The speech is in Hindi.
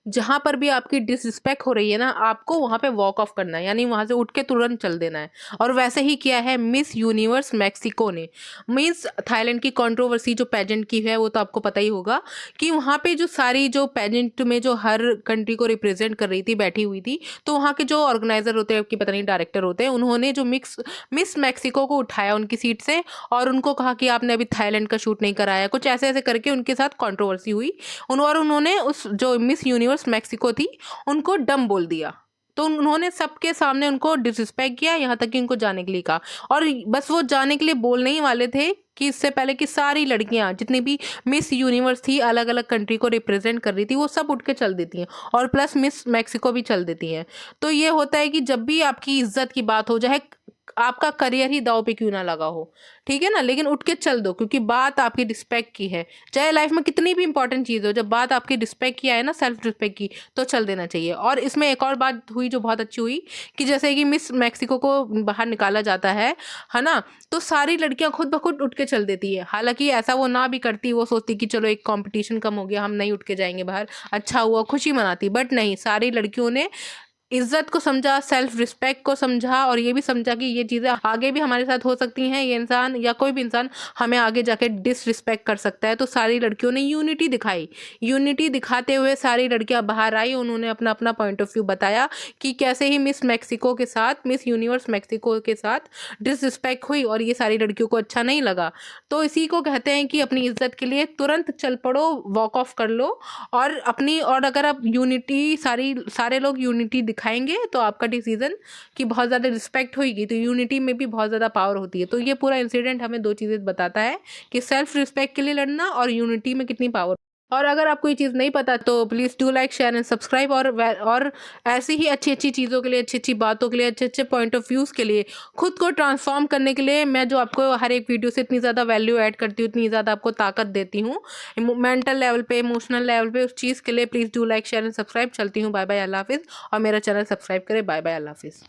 जहाँ पर भी आपकी डिसरिस्पेक्ट हो रही है ना, आपको वहाँ पे वॉक ऑफ करना है, यानी वहाँ से उठ के तुरंत चल देना है। और वैसे ही किया है मिस यूनिवर्स मैक्सिको ने। मीन्स थाईलैंड की कंट्रोवर्सी जो पेजेंट की है वो तो आपको पता ही होगा कि वहाँ पे जो सारी जो पेजेंट में जो हर कंट्री को रिप्रेजेंट कर रही थी बैठी हुई थी, तो वहाँ के जो ऑर्गेनाइजर होते हैं, कि पता नहीं डायरेक्टर होते हैं, उन्होंने जो मिस मैक्सिको को उठाया उनकी सीट से और उनको कहा कि आपने अभी थाईलैंड का शूट नहीं कराया, कुछ ऐसे ऐसे करके उनके साथ कंट्रोवर्सी हुई। और उन्होंने उस जो मिस यूनिवर्स मैक्सिको थी उनको डम बोल दिया। तो उन्होंने सबके सामने उनको डिसरिस्पेक्ट किया, यहाँ तक कि उनको जाने के लिए कहा। और बस वो जाने के लिए बोलने ही वाले थे कि इससे पहले कि सारी लड़कियां जितनी भी मिस यूनिवर्स थी, अलग अलग कंट्री को रिप्रेजेंट कर रही थी, वो सब उठ के चल देती हैं और प्लस मिस मैक्सिको भी चल देती हैं। तो ये होता है कि जब भी आपकी इज्जत की बात हो, चाहे आपका करियर ही दांव पे क्यों ना लगा हो, ठीक है ना, लेकिन उठ के चल दो, क्योंकि बात आपकी रिस्पेक्ट की है। चाहे लाइफ में कितनी भी इंपॉर्टेंट चीज़ हो, जब बात आपकी रिस्पेक्ट की आए ना, सेल्फ रिस्पेक्ट की, तो चल देना चाहिए। और इसमें एक और बात हुई जो बहुत अच्छी हुई कि जैसे कि मिस मैक्सिको को बाहर निकाला जाता है ना, तो सारी लड़कियां खुद ब खुद उठ के चल देती है। हालांकि ऐसा वो ना भी करती, वो सोचती कि चलो एक कंपटीशन कम हो गया, हम नहीं उठ के जाएंगे बाहर, अच्छा हुआ, खुशी मनाती। बट नहीं, सारी लड़कियों ने इज्जत को समझा, सेल्फ रिस्पेक्ट को समझा, और ये भी समझा कि ये चीज़ें आगे भी हमारे साथ हो सकती हैं, ये इंसान या कोई भी इंसान हमें आगे जाके डिसरिस्पेक्ट कर सकता है। तो सारी लड़कियों ने यूनिटी दिखाई। यूनिटी दिखाते हुए सारी लड़कियां बाहर आई, उन्होंने अपना अपना पॉइंट ऑफ व्यू बताया कि कैसे ही मिस मैक्सिको के साथ, मिस यूनिवर्स मैक्सिको के साथ डिसरिस्पेक्ट हुई और ये सारी लड़कियों को अच्छा नहीं लगा। तो इसी को कहते हैं कि अपनी इज्जत के लिए तुरंत चल पड़ो, वॉक ऑफ कर लो। और अगर आप यूनिटी, सारे लोग यूनिटी दिखाएंगे तो आपका डिसीजन की बहुत ज़्यादा रिस्पेक्ट होगी। तो यूनिटी में भी बहुत ज़्यादा पावर होती है। तो ये पूरा इंसिडेंट हमें दो चीज़ें बताता है कि सेल्फ रिस्पेक्ट के लिए लड़ना और यूनिटी में कितनी पावर। और अगर आपको ये चीज़ नहीं पता तो please do like, share and subscribe. और ऐसी ही अच्छी अच्छी चीज़ों के लिए, अच्छी अच्छी बातों के लिए, अच्छे अच्छे पॉइंट ऑफ व्यूज़ के लिए, खुद को ट्रांसफॉर्म करने के लिए, मैं जो आपको हर एक वीडियो से इतनी ज़्यादा वैल्यू ऐड करती हूँ, इतनी ज़्यादा आपको ताकत देती हूँ मेंटल लेवल पे, इमोशनल लेवल पे, उस चीज़ के लिए please do like, share and subscribe. चलती हूँ, बाय बाय, अल्लाह हाफिज़। और मेरा चैनल सब्सक्राइब करें। बाय बाय, अल्लाह हाफिज़।